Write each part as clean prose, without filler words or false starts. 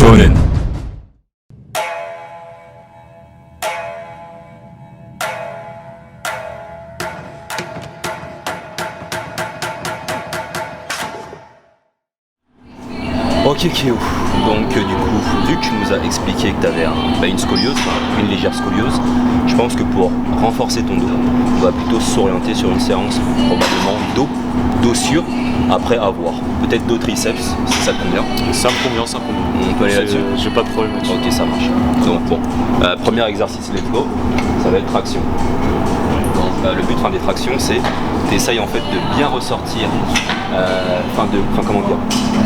Shonen. Ok Kéo, donc du coup, vu que tu nous as expliqué que tu avais une scoliose, une légère scoliose, je pense que pour renforcer ton dos, on va plutôt s'orienter sur une séance probablement dos sûr, après avoir. Peut-être dos triceps, si ça te convient. Ça me convient. On peut aller là-dessus. J'ai pas de problème là-dessus. Ok, ça marche. Donc bon, premier exercice, let's go, ça va être traction. Donc, le but des tractions, c'est d'essayer en fait de bien ressortir,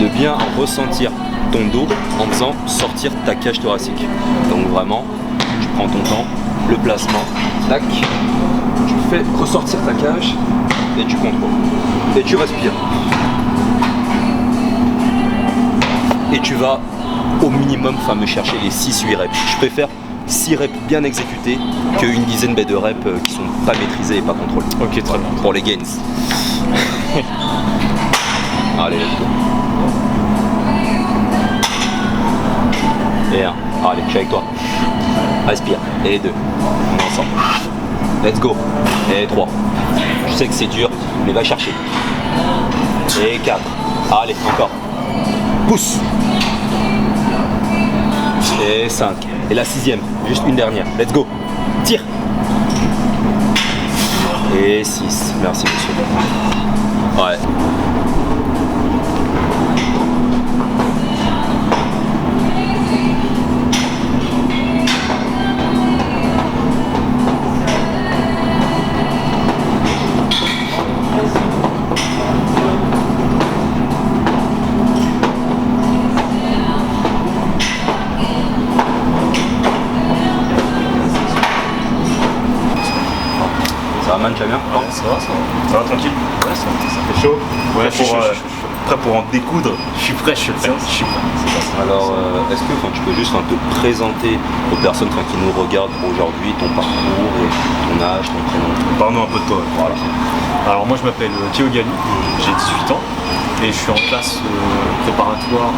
de bien ressentir ton dos en faisant sortir ta cage thoracique. Donc vraiment, tu prends ton temps, le placement, tac, tu fais ressortir ta cage et tu contrôles. Et tu respires. Et tu vas au minimum me chercher les 6-8 reps. Je préfère 6 reps bien exécutés qu'une dizaine de reps qui sont pas maîtrisés et pas contrôlés. Ok, très bien. Pour les gains. Allez, let's go. Et 1. Allez, je suis avec toi. Respire. Et 2. On est ensemble. Let's go. Et 3. Je sais que c'est dur, mais va chercher. Et 4. Allez, encore. Pousse. Et 5. Et la 6ème. Juste une dernière. Let's go. Tire. Et 6. Merci, monsieur. Ouais. Ça va, man, tu vas bien? Ouais, ça va tranquille. Ouais, ça fait chaud. Ouais, je suis prêt pour en découdre. Je suis prêt. Alors, est-ce que tu peux juste te présenter aux personnes qui nous regardent aujourd'hui, ton parcours, ton âge, ton prénom? Parle-nous un peu de toi. Voilà. Alors moi je m'appelle Théo Gali, j'ai 18 ans et je suis en classe préparatoire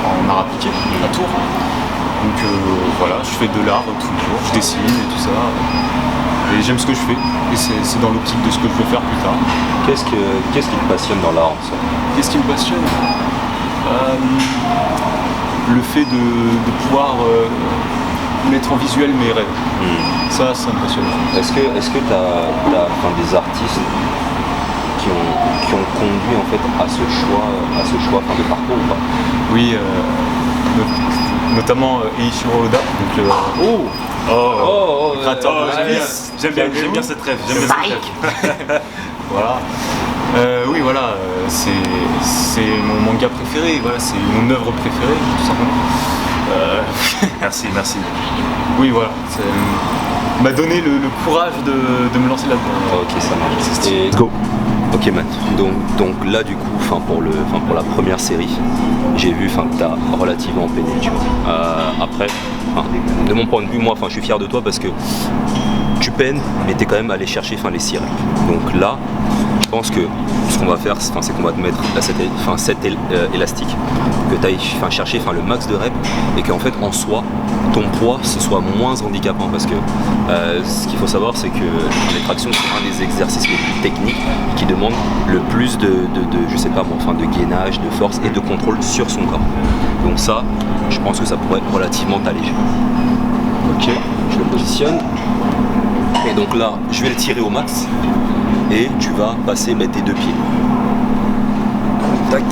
en art appliqué à Tours. Donc voilà, je fais de l'art tous les jours, je dessine et tout ça. Et j'aime ce que je fais et c'est dans l'optique de ce que je veux faire plus tard. Qu'est-ce qui te passionne dans l'art en soi? Qu'est-ce qui me passionne? Le fait de pouvoir mettre en visuel mes rêves. Ça me passionne. Est-ce que tu as des artistes qui ont conduit en fait à ce choix de parcours ou pas? Oui, notamment Eiichiro Oda, donc le créateur de One Piece. J'aime bien cette rêve. Voilà. Oui, voilà, c'est mon manga préféré, voilà, c'est mon œuvre préférée, tout simplement. Merci. Oui, voilà, ça m'a donné le courage de me lancer là-dedans. Ok, ça marche. Et go. Ok, Matt. Donc là, du coup, pour la première série, j'ai vu que tu as relativement peiné, tu vois. Après, de mon point de vue, moi, je suis fier de toi parce que tu peines, mais tu es quand même allé chercher les 6 reps. Donc là, je pense que ce qu'on va faire, c'est qu'on va te mettre cet élastique, que tu ailles chercher le max de reps et qu'en fait, en soi, ton poids ce soit moins handicapant parce que ce qu'il faut savoir, c'est que les tractions, c'est un des exercices les plus techniques qui demande le plus de gainage, de force et de contrôle sur son corps. Donc ça, je pense que ça pourrait relativement t'alléger. Ok, je le positionne. Et donc là, je vais le tirer au max et tu vas mettre tes 2 pieds. Tac.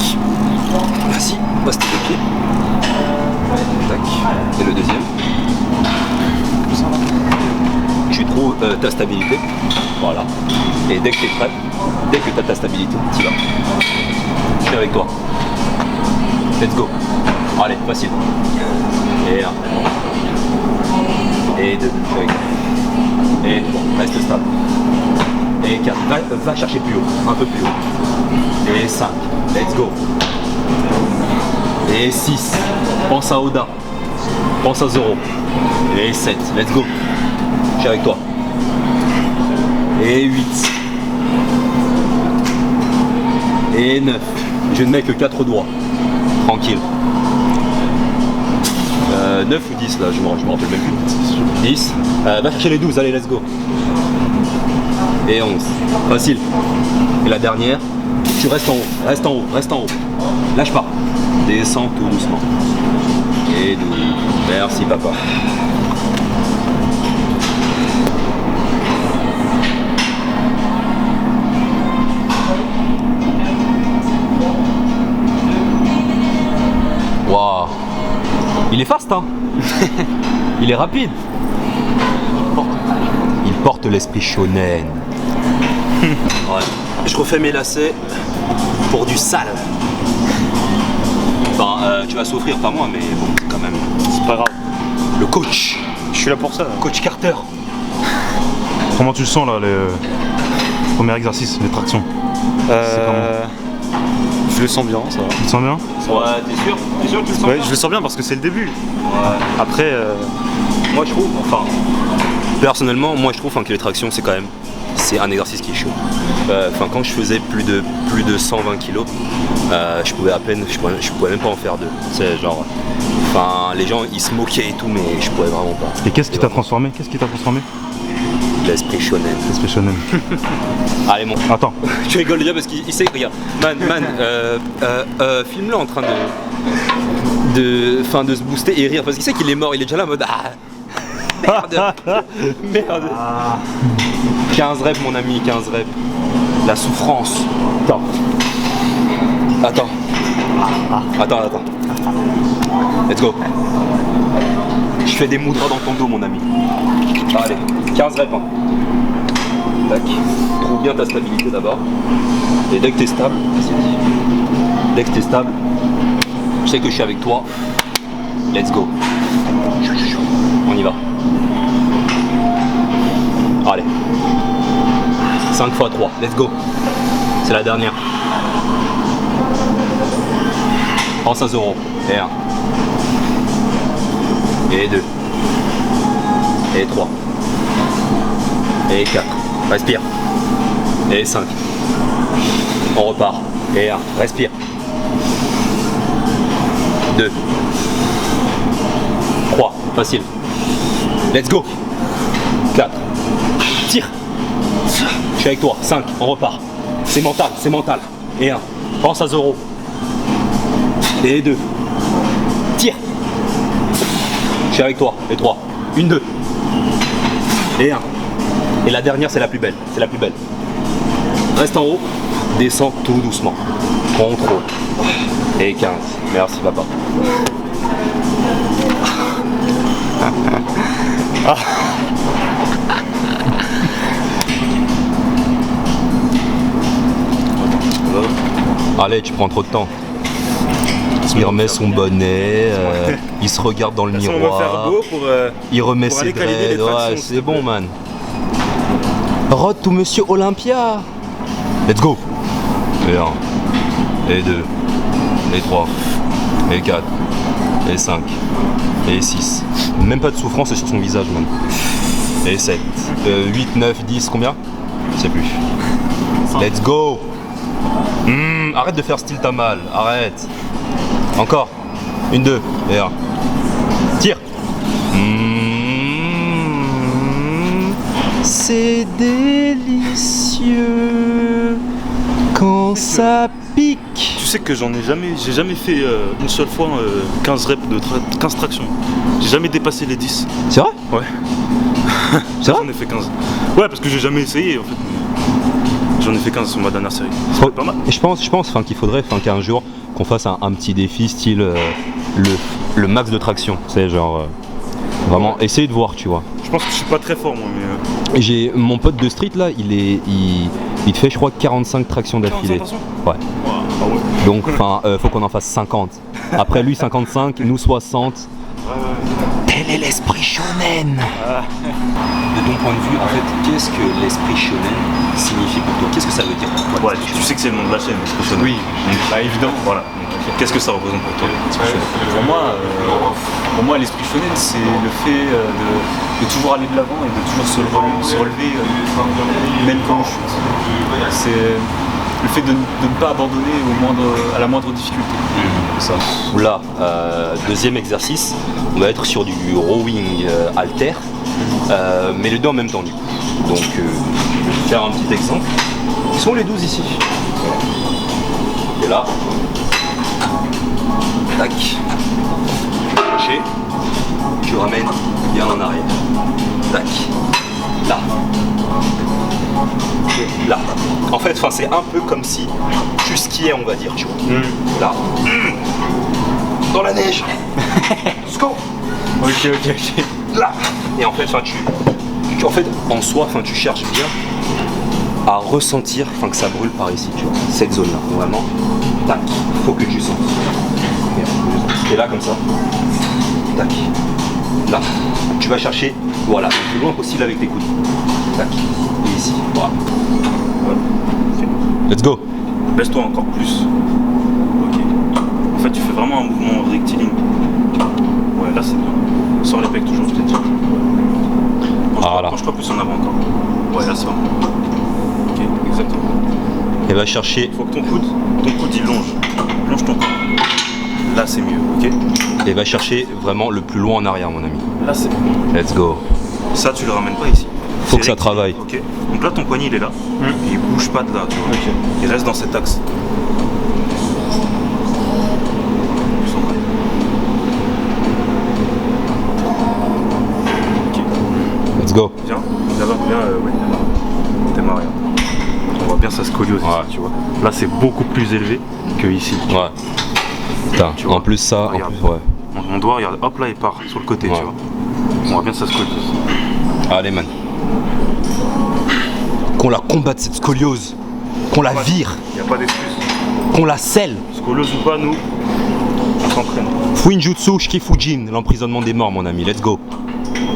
Vas-y, passe tes 2 pieds. Tac. Et le deuxième. Tu trouves ta stabilité. Voilà. Et dès que tu es prêt, dès que tu as ta stabilité, tu vas. Je suis avec toi. Let's go. Allez, facile. Et 1. Et 2. Et 3. Reste stable. Et 4. Va chercher plus haut. Un peu plus haut. Et 5. Let's go. Et 6. Pense à Oda. Pense à Zoro. Et 7. Let's go. Je suis avec toi. Et 8. Et 9. Je ne mets que 4 doigts. Tranquille. 9 ou 10 là, je me rappelle même plus. 10. Va chercher les 12, allez, let's go. Et 11. Facile. Et la dernière, tu restes en haut, reste en haut. Lâche pas. Descends tout doucement. Et 12. Merci papa. Waouh. Il est fast, hein. Il est rapide. Il porte l'esprit shonen. Ouais. Je refais mes lacets pour du sale. Enfin, tu vas souffrir, pas moi, mais bon, quand même. C'est pas grave. Le coach. Je suis là pour ça. Coach Carter. Comment tu le sens là, les premiers exercices, les tractions? Je le sens bien, ça va. Tu te sens bien? Ouais, t'es sûr? T'es sûr que tu le sens Ouais, bien? je le sens bien parce que c'est le début. Ouais. Après, Moi je trouve, enfin, personnellement, moi je trouve que les tractions c'est quand même, c'est un exercice qui est chaud. Enfin, quand je faisais plus de 120 kilos, je pouvais même pas en faire deux. C'est genre, enfin, les gens ils se moquaient et tout, mais je pouvais vraiment pas. Et qu'est-ce qui t'a transformé? L'esprit shonen. L'esprit shonen. Allez mon. Attends. Tu rigoles déjà parce qu'il sait, regarde, filme-le en train de se booster et rire parce qu'il sait qu'il est mort, il est déjà là en mode merde. Merde. 15 reps mon ami, 15 reps. La souffrance. Attends. Let's go. Je fais des moudras dans ton dos mon ami. Allez, 15 reps. Hein. Tac. Trouve bien ta stabilité d'abord. Et dès que t'es stable, je sais que je suis avec toi. Let's go. On y va. Allez. 5 x 3. Let's go. C'est la dernière. Pense à 0. Et 1. Et 2. Et 3. Et 4. Respire. Et 5. On repart. Et 1. Respire. 2. 3. Facile. Let's go. 4. Tire. Je suis avec toi. 5. On repart. C'est mental. Et 1. Pense à 0. Et 2. Tire. Je suis avec toi. Et 3. 1, 2. Et 1. Et la dernière, c'est la plus belle. Reste en haut. Descends tout doucement. Contrôle. Et 15. Merci papa. Allez, tu prends trop de temps. Il remet son bonnet, il se regarde dans le on va faire miroir, beau pour, il remet pour ses aller câliner les dreads, tractions, ouais, s'il c'est te bon plaît. man. Rod to Monsieur Olympia. Let's go. Et 1, et 2, et 3, et 4, et 5, et 6. Même pas de souffrance sur son visage man. Et 7, 8, 9, 10, combien? Je sais plus. Let's go. Arrête de faire style t'as mal, arrête. Encore. 1, 2, et 1. Tire. C'est délicieux quand ça pique. tu sais que j'ai jamais fait une seule fois 15 reps de 15 tractions. J'ai jamais dépassé les 10. C'est vrai? Ouais. C'est vrai? J'en ai fait 15. Ouais, parce que j'ai jamais essayé en fait. J'en ai fait 15 sur ma dernière série. Faut- Pas mal. Et je pense qu'il faudrait qu'un jour qu'on fasse un petit défi style le max de traction. C'est genre vraiment essayer de voir, tu vois. Je pense que je suis pas très fort moi, mais. Et j'ai mon pote de street là, il te fait je crois 45 tractions d'affilée. 45 Ouais. Ah ouais. Donc faut qu'on en fasse 50. Après lui 55, nous 60. Tel est l'esprit shonen. De ton point de vue, en fait, qu'est-ce que l'esprit shonen signifie pour toi? Qu'est-ce que ça veut dire pour toi? Ouais, tu sais que c'est le nom de la chaîne, l'esprit shonen. Oui, bah évidemment. Voilà. Donc, qu'est-ce que ça représente pour toi, l'esprit shonen? Pour moi, l'esprit shonen, c'est le fait de toujours aller de l'avant et de toujours se relever même quand on chute. C'est le fait de ne pas abandonner à la moindre difficulté. Ça. Oula, deuxième exercice, on va être sur du rowing halter, mais les deux en même temps du coup. Donc, je vais faire un petit exemple. Ils sont les 12 ici. Et là, tac, crochet, tu ramènes bien en arrière. Tac, là. Et là. En fait, c'est un peu comme si tu skiais, on va dire, tu vois. Là. Dans la neige. Let's go. Ok. Là. Et en fait, en soi, tu cherches bien à ressentir que ça brûle par ici, tu vois. Cette zone-là, vraiment. Tac. Faut que tu sens. Et là, comme ça. Tac. Là. Tu vas chercher, voilà, le plus loin possible avec tes coudes. Tac. Et ici. Voilà. Let's go. Baisse-toi encore plus. Ok. En fait, tu fais vraiment un mouvement rectiligne. Ouais, là c'est bien. Sors les pecs toujours, je t'ai dit. Penche-toi plus en avant encore. Ouais, là c'est bon. Ok, exactement. Et va chercher. Faut que ton coude il longe. Longe ton coude. Là c'est mieux, ok. Et va chercher vraiment le plus loin en arrière, mon ami. Là c'est bon. Let's go. Ça, tu le ramènes pas ici. Faut que ça travaille. Ok. Donc là, ton poignet il est là. Et il bouge pas de là, tu vois. Ok. Il reste dans cet axe. Let's go. Viens, là-bas, viens, ouais. T'es marré. On voit bien sa scoliose ici, tu vois. Là, c'est beaucoup plus élevé que ici. Ouais. Putain, Tu vois. en plus ça, Regarde. ouais. Mon doigt, regarde, hop là, il part sur le côté, Ouais. tu vois. On voit bien sa scoliose. Allez, man. Qu'on la combatte cette scoliose. Qu'on la vire. Il n'y a pas d'excuse. Qu'on la scelle. Scoliose ou pas, nous, on s'entraîne. Fuinjutsu Shikifujin, l'emprisonnement des morts, mon ami. Let's go.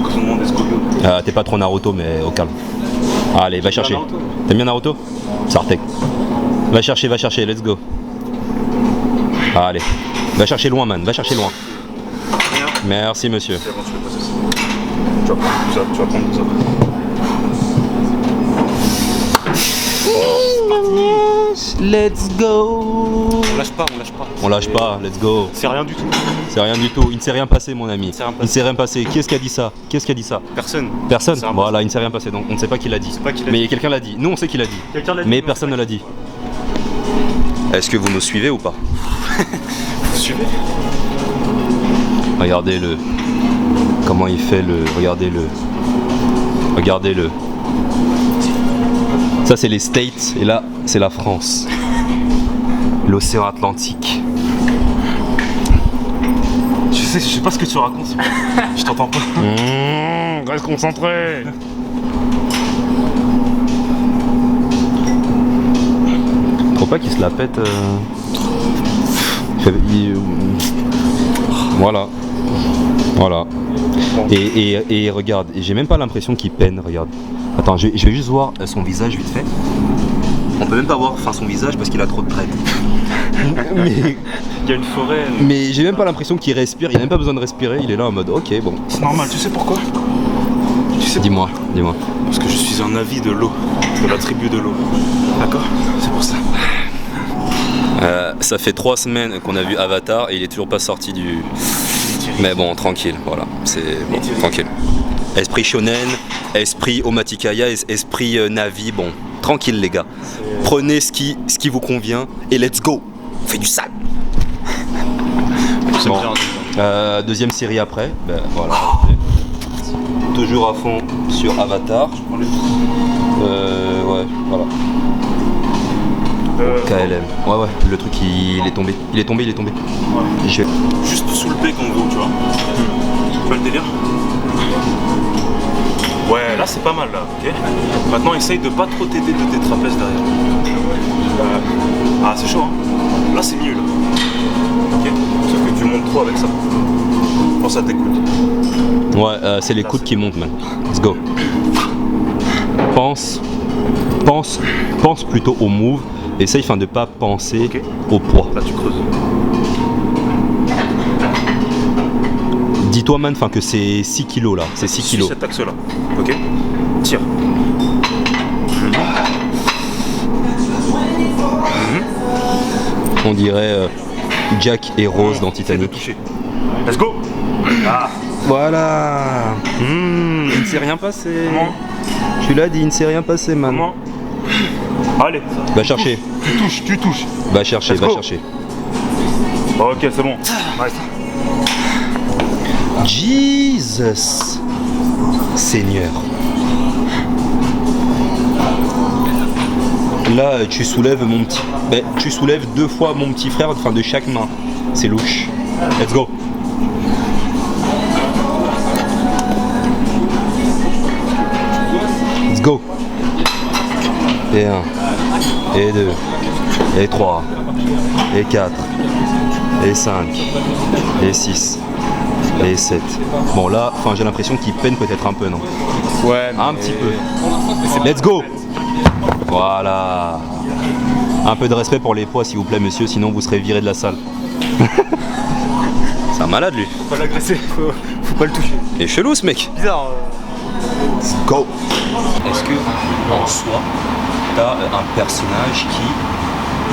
Emprisonnement des scolioses. T'es pas trop Naruto, mais au calme. Allez, va chercher. Naruto. T'aimes bien Naruto? Sartek. Va chercher, let's go. Allez. Va chercher loin, man. Va chercher loin. Merci, monsieur. C'est bon, tu peux passer ça. Tu vas prendre tout ça. Let's go. On lâche pas. On lâche pas, let's go. C'est rien du tout. C'est rien du tout, il ne s'est rien passé, mon ami. s'est rien Il ne s'est rien passé. Qui est-ce qui a dit ça? Personne. Personne. C'est rien Voilà, il ne s'est rien passé, donc on ne sait pas qui l'a dit. pas qui l'a Mais dit. quelqu'un l'a dit. Nous, on sait qui l'a dit. Quelqu'un l'a dit, Mais mais personne on ne sait l'a dit. Est-ce que vous me suivez ou pas? Vous suivez? Regardez-le. Comment il fait le. Regardez-le. Regardez-le. Ça, c'est les States, et là, c'est la France. L'océan Atlantique. Je sais pas ce que tu racontes. Je t'entends pas. Reste concentré. Trop pas qu'il se la pète. Voilà. Voilà. Et regarde, j'ai même pas l'impression qu'il peine, regarde. Attends, je vais juste voir son visage vite fait. On peut même pas voir son visage parce qu'il a trop de traits. mais Il y a une forêt. mais j'ai même pas l'impression qu'il respire, il a même pas besoin de respirer, il est là en mode ok bon. C'est normal, tu sais pourquoi? Dis-moi. Parce que je suis un avis de l'eau, de la tribu de l'eau. D'accord? C'est pour ça. Ça fait 3 semaines qu'on a vu Avatar et il est toujours pas sorti du. Mais bon, tranquille, voilà. C'est bon, tranquille. Esprit shonen, esprit Omatikaya, esprit Navi, bon, tranquille les gars. Prenez ce qui vous convient et let's go. On fait du sale. J'aime Bon. bien. Deuxième série après, ben voilà. Toujours à fond sur Avatar. Ouais, voilà. KLM. Ouais, le truc il est tombé. Il est tombé. Je vais- Juste sous le bec en gros, tu vois. Tu vois le délire? Ouais, là c'est pas mal là, ok? Maintenant essaye de pas trop t'aider de tes trapèzes derrière. Ah c'est chaud hein? Là c'est mieux là. Ok? Sauf que tu montes trop avec ça. Pense à tes coudes. Ouais, c'est les coudes qui montent, man. Let's go. Pense plutôt au move. Essaye de pas penser Ok. au poids. Là tu creuses. Dis-toi, man, que c'est 6 kilos là. C'est 6 Suis kilos. cet axe là. Ok? Tire. On dirait Jack et Rose dans Essaye de Titanic. toucher. Let's go! Ah. Voilà. Il ne s'est rien passé. Comment? Tu l'as dit, il ne s'est rien passé, man. Comment? Allez. Va chercher. Tu touches. Va chercher, Let's va go. chercher. Ok, c'est bon. Nice. Jesus Seigneur. Là, tu soulèves mon petit. Ben, tu soulèves 2 fois mon petit frère, enfin de chaque main. C'est louche. Let's go. Let's go. Et 1, et 2, et 3, et 4, et 5, et 6, et 7. Bon là, enfin j'ai l'impression qu'il peine peut-être un peu, non? Ouais, Un petit peu. Let's go. Voilà. Un peu de respect pour les poids s'il vous plaît monsieur, sinon vous serez viré de la salle. C'est un malade lui. Faut pas l'agresser, faut pas le toucher. Et chelou ce mec. Bizarre. Let's go. Est-ce que en soi, t'as un personnage qui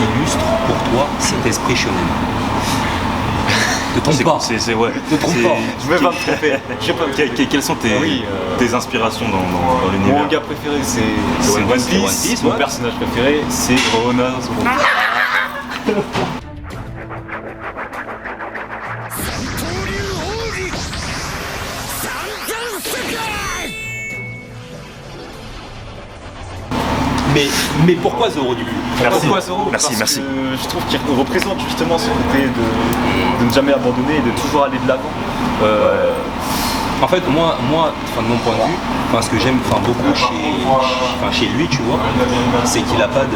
illustre pour toi cet esprit shonen? Te trompe pas. C'est ouais. Te trompe pas. Je vais pas me tromper. Quelles sont tes inspirations dans Mon l'univers? manga préféré c'est One One Piece, Piece. One Piece, Mon ouais. personnage préféré c'est Rona Zoro. Mais pourquoi Zoro du coup? Merci. Pourquoi Zoro? Merci, Parce merci. que je trouve qu'il représente justement ce côté de ne jamais abandonner et de toujours aller de l'avant. En fait, moi, enfin, de mon point de vue, enfin, ce que j'aime beaucoup chez lui, tu vois, c'est qu'il n'a pas de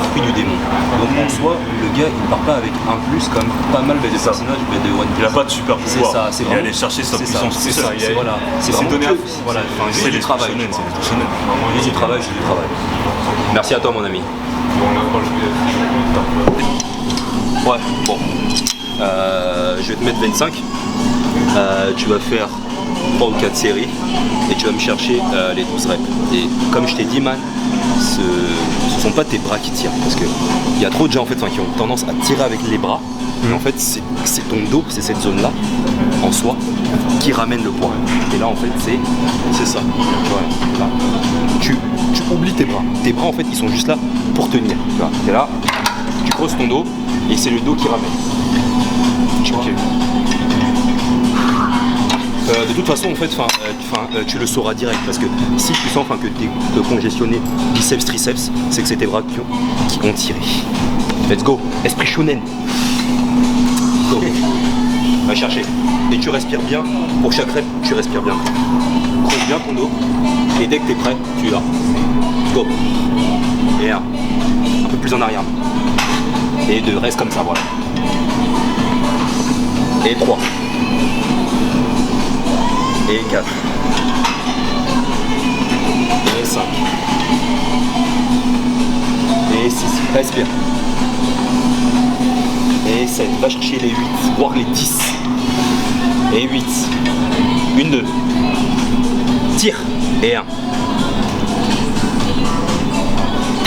fruit du démon. Donc en soi, le gars, il ne part pas avec un plus comme pas mal de personnages de One Piece. Il a pas de super C'est pouvoir. ça, c'est Il est vraiment. allé chercher sa c'est ça, puissance. c'est ça, il y a- voilà. C'est c'est vraiment donné que- à fond. voilà, enfin, C'est juste du les travail. shonen, tu vois. c'est les shonen. Juste du travail, juste du travail. Merci à toi, mon ami. Ouais, bon. Je vais te mettre 25. Tu vas faire 3 ou 4 séries et tu vas me chercher les 12 reps. Et comme je t'ai dit, man, ce sont pas tes bras qui tirent. Parce qu'il y a trop de gens en fait, qui ont tendance à tirer avec les bras. Mais en fait, c'est ton dos, c'est cette zone-là, en soi, qui ramène le poids. Et là, en fait, c'est ça. Ouais, là. Tu oublies tes bras. Tes bras, en fait, ils sont juste là pour tenir. Tu vois, t'es là, tu creuses ton dos et c'est le dos qui ramène. Tu vois. De toute façon, en fait, tu le sauras direct parce que si tu sens que tu es congestionné biceps, triceps, c'est que c'est tes bras qui ont tiré. Let's go, esprit shonen. Go. Va chercher. Et tu respires bien. Pour chaque rep, tu respires bien. Creuse bien ton dos. Et dès que tu es prêt, tu y vas. Go. Et un peu plus en arrière. Et 2, reste comme ça, voilà. Et 3. Et 4. Et 5. Et 6. Respire. Et 7. Va chercher les 8, voire les 10. Et 8. 1, 2. Tire. Et 1.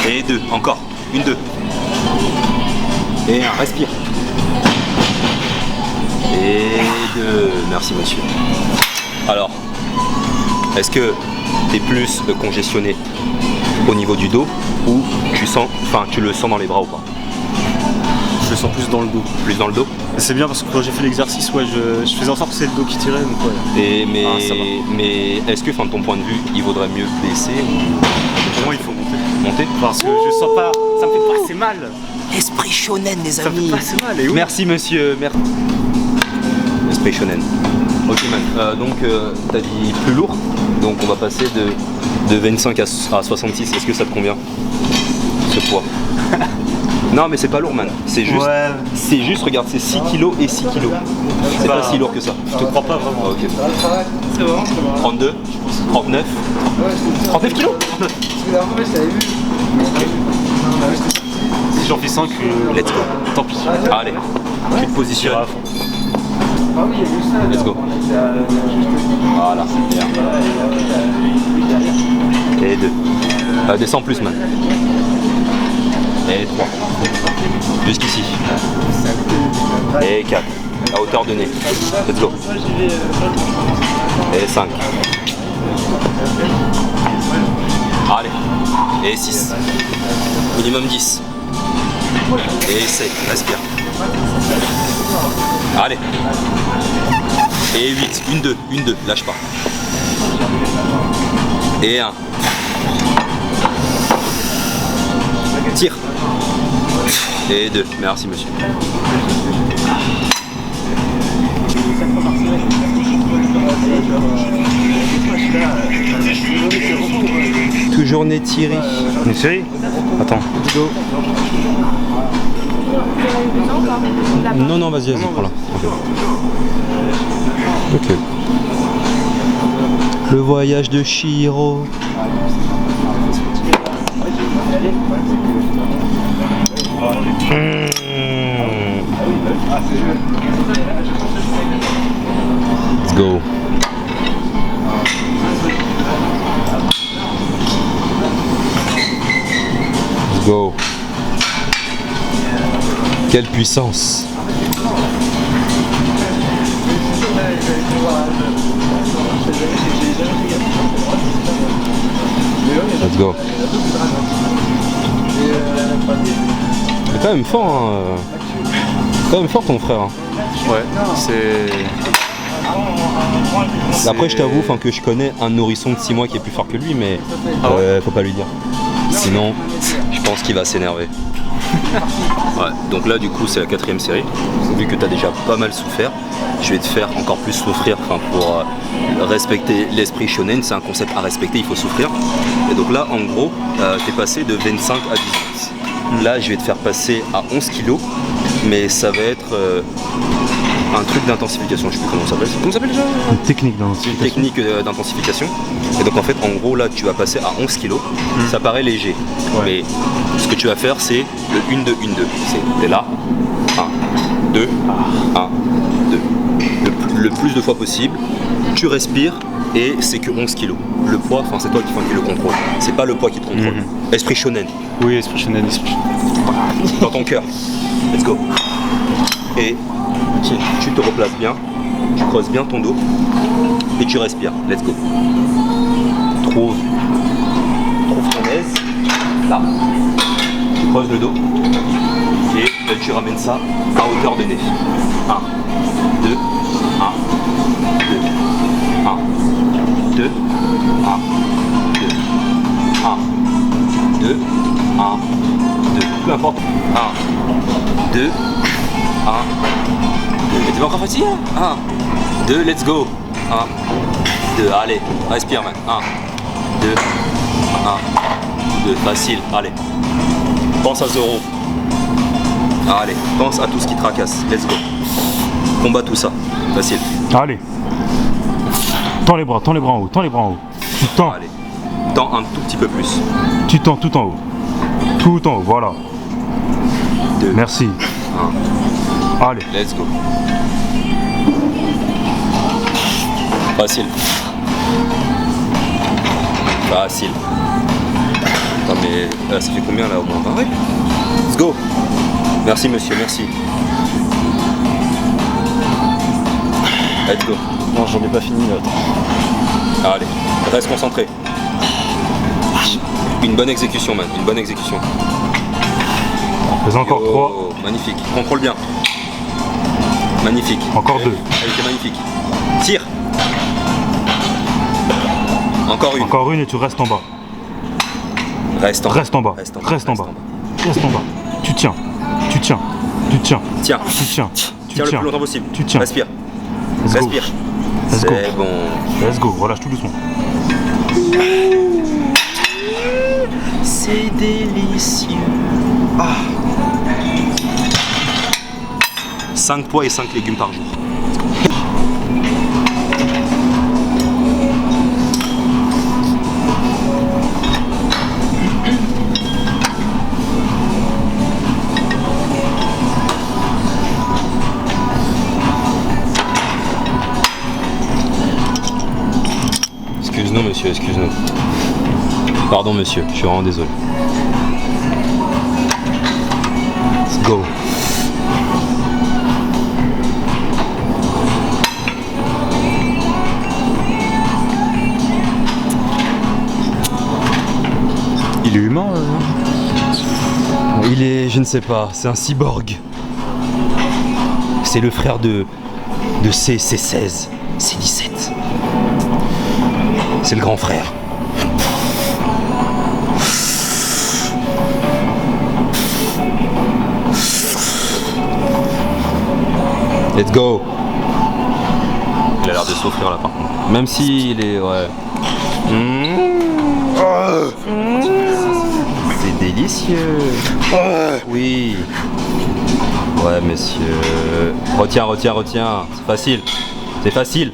Et 2. Encore. 1, 2. Et 1. Respire. Et 2. Merci monsieur. Alors, est-ce que tu es plus congestionné au niveau du dos ou tu le sens dans les bras ou pas? Je le sens plus dans le dos. Plus dans le dos? C'est bien parce que quand j'ai fait l'exercice, ouais, je faisais en sorte que c'est le dos qui tirait. Donc ouais. Ça va. Mais est-ce que, de ton point de vue, il vaudrait mieux baisser ou... Pour moi, il faut monter. monter? Parce que je sens pas. Ça me fait pas assez mal. Esprit shonen, les Ça me fait pas assez mal. Et oui. Merci monsieur, merci. Esprit shonen. Ok man, donc t'as dit plus lourd, donc on va passer de 25 à 66, est-ce que ça te convient? Ce poids. Non mais c'est pas lourd man, c'est juste, regarde, c'est 6 kg et 6 kg. C'est pas si lourd que ça. Je te crois pas vraiment. Ok. 32, 39, 39 kg. Si j'en fais 5, Let's go. tant pis. Allez, tu te positionnes. À fond. Let's go. Voilà, bien. Et 2. Descends plus, man. Et 3. Jusqu'ici. Et 4. à hauteur de nez. Let's go. Et 5. Allez. Et 6. Minimum 10. Et essaye, respire. Allez. Et 8. Une 2, lâche pas. Et 1. Tire. Et 2. Merci monsieur. Toujours Neytiri. Neytiri. Attends. Go. Non, vas-y, prends-la. Ok. Le voyage de Chihiro. Let's go. Let's go. Quelle puissance. Let's go. C'est quand même fort, hein. Quand même fort ton frère. Hein. Ouais, c'est... Après je t'avoue que je connais un nourrisson de 6 mois qui est plus fort que lui, mais faut pas lui dire. Sinon, je pense qu'il va s'énerver. Ouais, donc là du coup c'est la 4ème série. Vu que tu as déjà pas mal souffert, je vais te faire encore plus souffrir pour respecter l'esprit shonen. C'est un concept à respecter, il faut souffrir. Et donc là en gros, tu es passé de 25 à 18. Là je vais te faire passer à 11 kilos, mais ça va être un truc d'intensification, je sais plus comment ça s'appelle. Comment ça s'appelle déjà? Une technique d'intensification. Une technique d'intensification. Et donc en fait en gros là tu vas passer à 11 kilos. Ça paraît léger. Ouais. Mais ce que tu vas faire c'est le 1-2-1-2. C'est là. 1, 2, 1, 2. Le plus de fois possible. Tu respires et c'est que 11 kilos. Le poids, c'est toi qui le contrôle. C'est pas le poids qui te contrôle. Esprit shonen. Oui, esprit shonen, esprit shonen. Dans ton cœur. Let's go. Et tu te replaces bien, tu creuses bien ton dos et tu respires. Let's go. Trouve ton aise. Là. Tu creuses le dos et là, tu ramènes ça à hauteur de nez. 1, 2, 1, 2, 1, 2, 1, 2, 1, 2, 1, 2. Peu importe. 1, 2, 1, 2. Mais t'es pas encore fatigué? 1, 2, let's go. 1, 2, allez, respire man. 1, 2, 1, 2, facile, allez. Pense à 0. Allez, pense à tout ce qui te tracasse, let's go. Combat tout ça, facile. Allez. Tends les bras en haut, Tu tends. Allez, tends un tout petit peu plus. Tu tends tout en haut. Tout en haut, voilà. 2, merci. 1. Allez. Let's go. Facile. Facile. Attends mais ça fait combien là au moins? Ouais. Let's go. Merci monsieur, merci. Let's go. Non, j'en ai pas fini là. Attends. Allez, reste concentré. Une bonne exécution man, une bonne exécution. Fais encore 3. Magnifique, contrôle bien. Magnifique. Encore 2. Elle était magnifique. Tire. Encore une. Encore une et tu restes en bas. Reste en bas. Reste en bas. Tu tiens. Tiens. Tiens le plus longtemps possible. Tu tiens. Respire. Let's go. Respire. Let's go. C'est bon. Let's go, relâche tout doucement. C'est délicieux. 5 pois et 5 légumes par jour. Excuse-nous monsieur, excuse-nous. Pardon monsieur, je suis vraiment désolé. Let's go. est humain Il est, je ne sais pas, c'est un cyborg. C'est le frère de C16, C17. C'est le grand frère. Let's go. Il a l'air de souffrir là par contre. Même si il est, ouais. C'est délicieux. Oui. Ouais, messieurs. Retiens. C'est facile. C'est facile.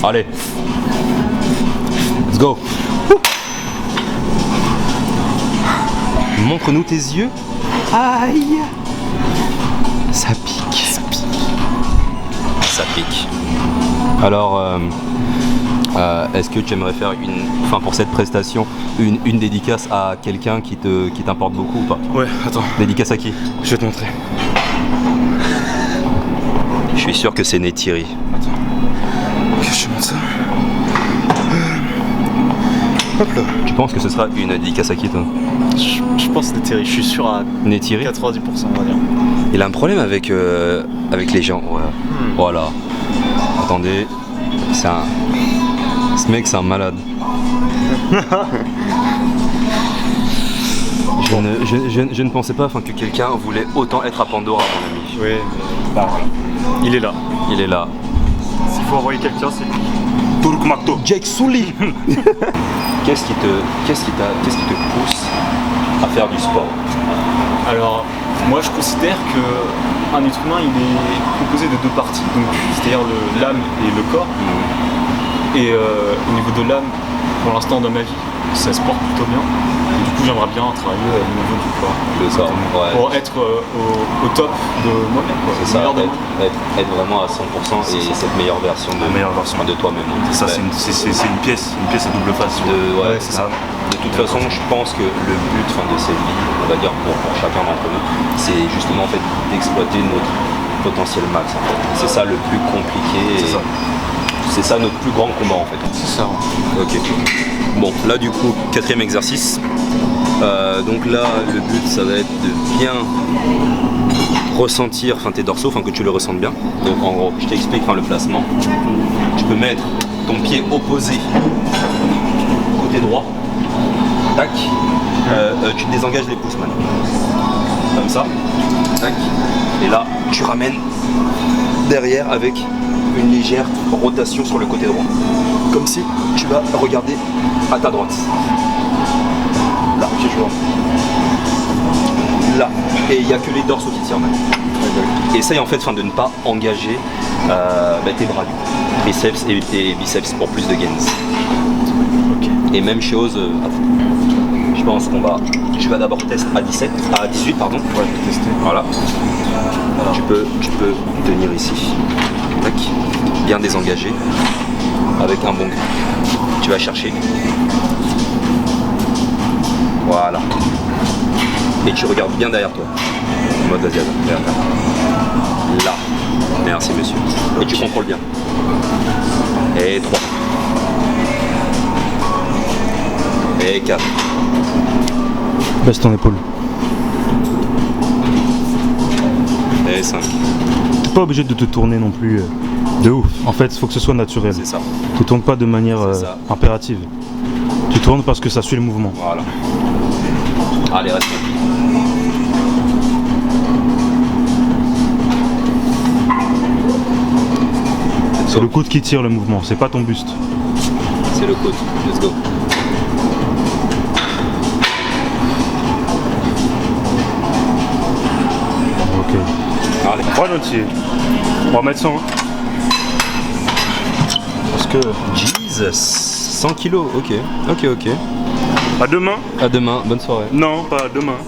Allez. Let's go. Montre-nous tes yeux. Aïe. Ça pique. Ça pique. Alors, est-ce que tu aimerais faire pour cette prestation, une dédicace à quelqu'un qui t'importe beaucoup ou pas? Ouais, attends, Dédicace à qui? je vais te montrer. Je suis sûr que c'est Neytiri. Attends. Ok, je te montre ça. Hop là. Tu penses que ce sera une dédicace à qui, toi? Je pense que c'est terrible, je suis sûr à Neytiri? 90%, on va dire. Il a un problème avec les gens. Voilà. Voilà. Attendez. Ce mec, c'est un malade. Je ne pensais pas que quelqu'un voulait autant être à Pandora, mon ami. Oui, mais il est là. Il est là. S'il faut envoyer quelqu'un, c'est lui. Turk Makto. Jake Sully. Qu'est-ce qui te pousse à faire du sport? Alors, moi je considère qu'un être humain il est composé de deux parties, donc c'est-à-dire l'âme et le corps. Et au niveau de l'âme, pour l'instant dans ma vie, ça se porte plutôt bien. Et du coup j'aimerais bien travailler au niveau du corps. Le corps, ouais. Pour être au top de moi-même. Quoi. C'est ça, Meilleur de moi. être vraiment à 100% et cette meilleure version de toi-même. Ça, c'est une pièce à double face. Ouais, c'est ça. De toute façon, je pense que le but de cette vie, on va dire pour chacun d'entre nous, c'est justement en fait d'exploiter notre potentiel max. En fait. C'est ça le plus compliqué. C'est ça. C'est ça notre plus grand combat en fait. C'est ça. Ok. Bon, là du coup, 4e exercice. Donc là, le but, ça va être de bien ressentir tes dorsaux, que tu le ressentes bien. Donc en gros, je t'explique le placement. Tu peux mettre ton pied opposé côté droit. Tac. Tu désengages les pouces maintenant. Comme ça. Tac. Et là, tu ramènes derrière avec une légère rotation sur le côté droit. Comme si tu vas regarder à ta droite. Là, tu vois. Là. Et il n'y a que les dorsaux qui tirent maintenant. Essaye en fait de ne pas engager tes bras, triceps et biceps pour plus de gains. Okay. Et même chose, je pense je vais d'abord tester à 18 pardon. Ouais, je vais tester. Voilà. Tu peux tenir ici. Tac. Bien désengagé. Avec un bon grip. Tu vas chercher. Voilà. Et tu regardes bien derrière toi. En mode asiatique. Là. Merci monsieur. Et tu contrôles bien. Et 3. Et 4. Baisse ton épaule. Et 5. T'es pas obligé de te tourner non plus de ouf. En fait, il faut que ce soit naturel. C'est ça. Tu tournes pas de manière impérative. Tu tournes parce que ça suit le mouvement. Voilà. Allez, reste. C'est le coude qui tire le mouvement, c'est pas ton buste. C'est le coude. Let's go. Ok. Allez. Volontiers. On va mettre 100. Parce que. Jesus. 100 kilos, ok. À deux mains? À demain, bonne soirée. Non, pas à deux mains.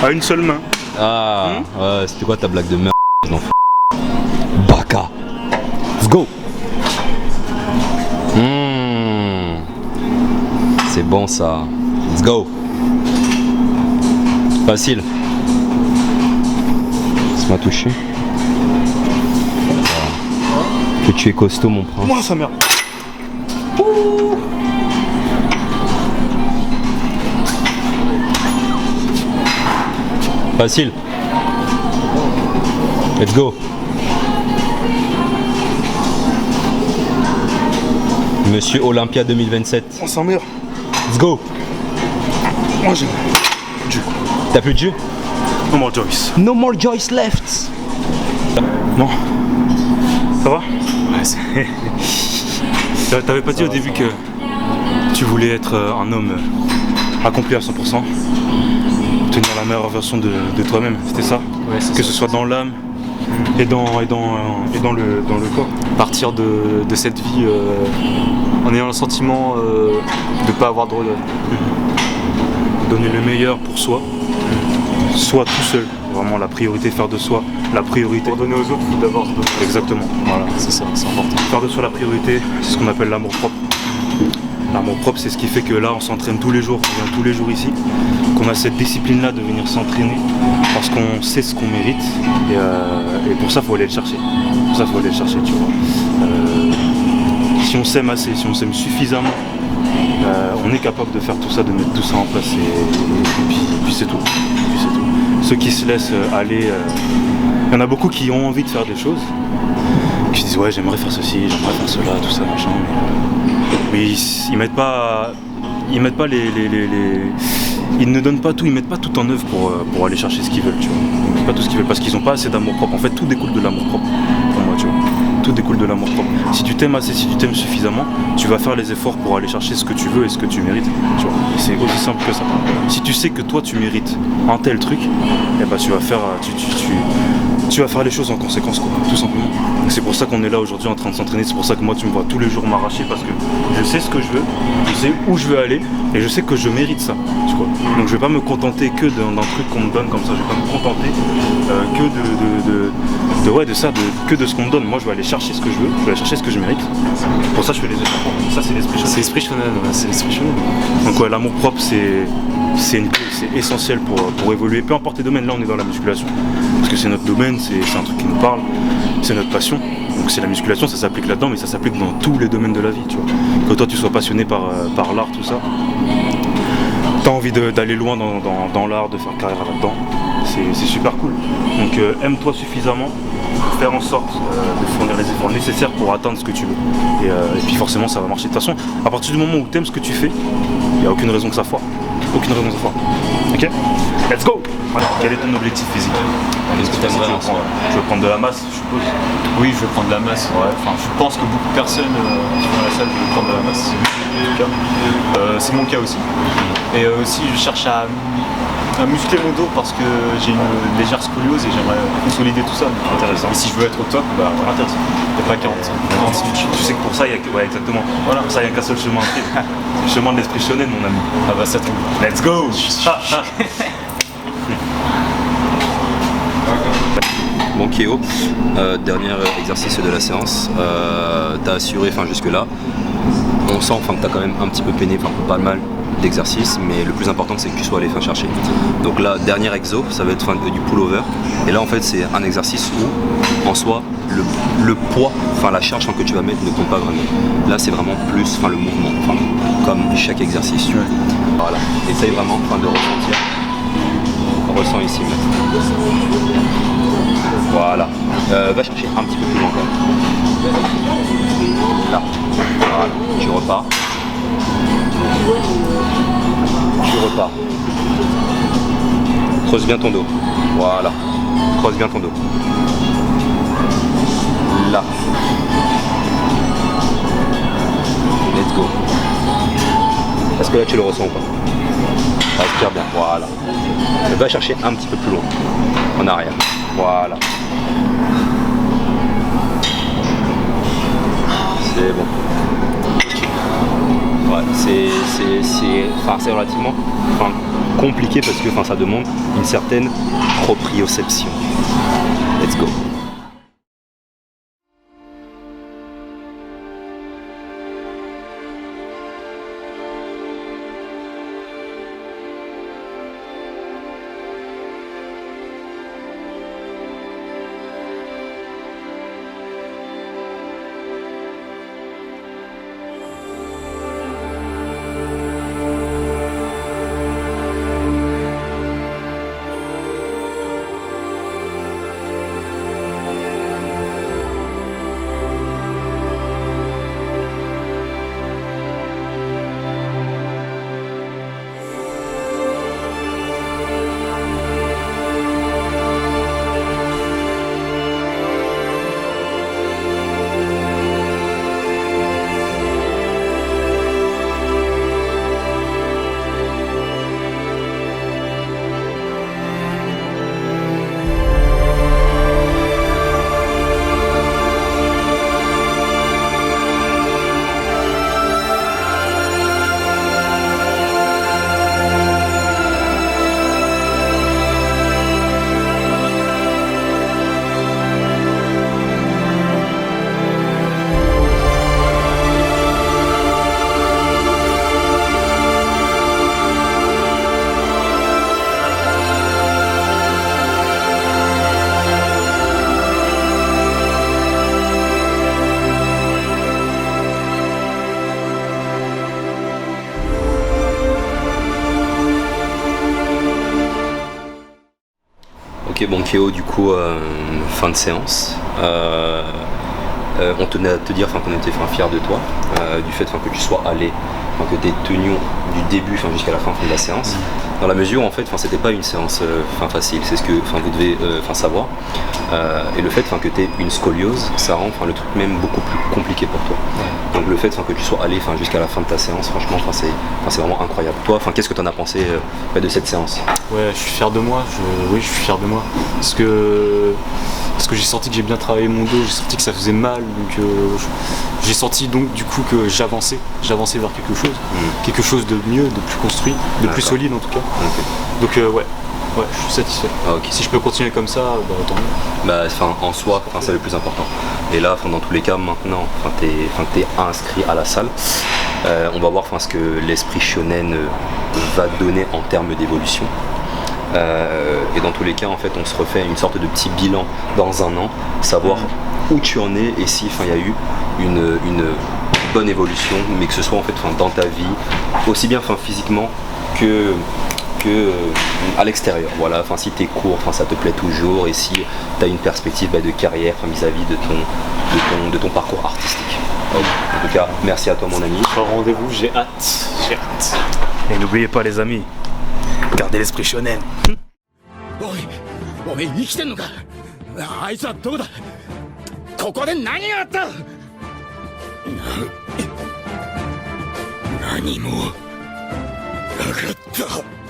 À une seule main. Ah, ouais, c'était quoi ta blague de merde? Je m'en fous. Baka. Let's go. C'est bon ça. Let's go. Facile. Laisse-moi toucher. Voilà. Que tu es costaud mon prince. Moi ça merde. Facile. Let's go. Monsieur Olympia 2027. On s'en meurt. Let's go. Moi j'ai du. T'as plus de jus? No more Joyce. No more Joyce left. Bon. Ça va? Ouais, c'est... T'avais pas dit au début que tu voulais être un homme accompli à 100%, obtenir la meilleure version de toi-même, c'était ça? Ouais, c'est que ça. ce soit dans l'âme et dans le corps. Partir de cette vie en ayant le sentiment de ne pas avoir de regret. Donner le meilleur pour soi, soit tout seul, vraiment la priorité, faire de soi la priorité. Pour donner aux autres, il faut d'abord se donner. Exactement, voilà. C'est ça, c'est important. Faire de soi la priorité, c'est ce qu'on appelle l'amour propre. L'amour propre, c'est ce qui fait que là, on s'entraîne tous les jours, on vient tous les jours ici, qu'on a cette discipline-là de venir s'entraîner, parce qu'on sait ce qu'on mérite, et pour ça, il faut aller le chercher. Pour ça, il faut aller le chercher, tu vois. Si on s'aime assez, si on s'aime suffisamment, on est capable de faire tout ça, de mettre tout ça en place, et puis c'est tout. Puis c'est tout. Ceux qui se laissent aller, il y en a beaucoup qui ont envie de faire des choses, qui se disent ouais, j'aimerais faire ceci, j'aimerais faire cela, tout ça, machin, mais ils mettent pas ils ne donnent pas tout, ils mettent pas tout en œuvre pour aller chercher ce qu'ils veulent, tu vois. Ils mettent pas tout ce qu'ils veulent parce qu'ils n'ont pas assez d'amour propre. En fait, tout découle de l'amour propre pour moi, tu vois. Tout découle de l'amour propre. Si tu t'aimes assez, si tu t'aimes suffisamment, tu vas faire les efforts pour aller chercher ce que tu veux et ce que tu mérites, tu vois. Et c'est aussi simple que ça. Si tu sais que toi tu mérites un tel truc, eh ben tu vas faire les choses en conséquence, quoi, tout simplement. Donc c'est pour ça qu'on est là aujourd'hui en train de s'entraîner, c'est pour ça que moi tu me vois tous les jours m'arracher parce que je sais ce que je veux, je sais où je veux aller et je sais que je mérite ça, tu vois. Donc je vais pas me contenter que d'un truc qu'on me donne comme ça, je vais pas me contenter que de ce qu'on me donne. Moi je vais aller chercher ce que je veux, je vais aller chercher ce que je mérite. Pour ça je fais les efforts. Ça c'est l'esprit shonen. C'est l'esprit shonen, ouais, c'est l'esprit shonen. Donc ouais, l'amour propre c'est essentiel pour évoluer, peu importe les domaines. Là on est dans la musculation parce que c'est notre domaine, c'est un truc qui nous parle, c'est notre passion. Donc c'est la musculation, ça s'applique là-dedans, mais ça s'applique dans tous les domaines de la vie, tu vois. Que toi tu sois passionné par l'art, tout ça, t'as envie d'aller loin dans l'art, de faire carrière là-dedans, c'est super cool. Donc aime-toi suffisamment, faire en sorte de fournir les efforts nécessaires pour atteindre ce que tu veux. Et puis forcément ça va marcher. De toute façon, à partir du moment où tu aimes ce que tu fais, il n'y a aucune raison que ça foire. Aucune raison que ça foire. Ok? Let's go! Voilà. Quel est ton objectif physique? Qu'est-ce que t'aimerais en soi? Tu veux prendre de la masse, je suppose? Oui, je vais prendre de la masse. Ouais. Enfin, je pense que beaucoup de personnes qui vont à la salle veulent prendre de la masse. En tout cas, c'est mon cas aussi. Et aussi, je cherche à muscler mon dos parce que j'ai une légère scoliose et j'aimerais consolider tout ça. Intéressant. Et si je veux être au top, bah voilà. Intéressant. Il n'y a pas 46 minutes. Tu sais que pour ça, il y a ouais, exactement. Voilà. Pour ça, il n'y a qu'un seul chemin à suivre. C'est le chemin de l'esprit shonen, mon ami. Ah bah ça tombe. Let's go! Bon Kéo, dernier exercice de la séance, t'as assuré, enfin jusque là, on sent que t'as quand même un petit peu peiné, pas mal d'exercices, mais le plus important c'est que tu sois allé chercher. Donc là, dernier exo, ça va être du pullover, et là en fait c'est un exercice où en soi le poids, la charge que tu vas mettre ne compte pas vraiment. Là c'est vraiment plus le mouvement, comme chaque exercice. Tu vois. Voilà, essaye vraiment de ressentir. Ressens ici maintenant. Voilà. Va chercher un petit peu plus loin quand même. Là. Voilà. Tu repars. Tu repars. Creuse bien ton dos. Voilà. Creuse bien ton dos. Là. Let's go. Est-ce que là tu le ressens ou pas? Respire bien, voilà. Va chercher un petit peu plus loin, en arrière. Voilà. C'est bon. Ouais, c'est relativement compliqué parce que ça demande une certaine proprioception. Let's go. Ok, bon Kéo, du coup, fin de séance. On tenait à te dire qu'on était fiers de toi, du fait que tu sois allé, que tu aies tenu du début jusqu'à la fin de la séance. Dans la mesure où en fait, c'était pas une séance facile, c'est ce que vous devez savoir. Et le fait que tu aies une scoliose, ça rend le truc même beaucoup plus compliqué pour toi. Donc le fait que tu sois allé jusqu'à la fin de ta séance, franchement, c'est vraiment incroyable. Toi, qu'est-ce que tu en as pensé de cette séance? Ouais, je suis fier de moi. Oui, je suis fier de moi. Parce que j'ai senti que j'ai bien travaillé mon dos, j'ai senti que ça faisait mal, donc j'ai senti donc du coup que j'avançais vers quelque chose de mieux, de plus construit, de plus solide en tout cas. Okay. Donc ouais, je suis satisfait. Ah, okay. Si je peux continuer comme ça, tant mieux. En soi, c'est le plus important. Et là, dans tous les cas, maintenant, t'es inscrit à la salle. On va voir ce que l'esprit shonen va donner en termes d'évolution. Et dans tous les cas, en fait, on se refait une sorte de petit bilan dans un an, savoir où tu en es et si il y a eu une bonne évolution, mais que ce soit en fait dans ta vie, aussi bien physiquement que à l'extérieur. Voilà, si tes cours, ça te plaît toujours et si tu as une perspective de carrière vis-à-vis de ton parcours artistique. En tout cas, merci à toi mon ami. Rendez-vous, j'ai hâte. Et n'oubliez pas les amis, gardez l'esprit shonen. おい、生きてんのか。あいつはどこだ。ここで何があった。何もなかった。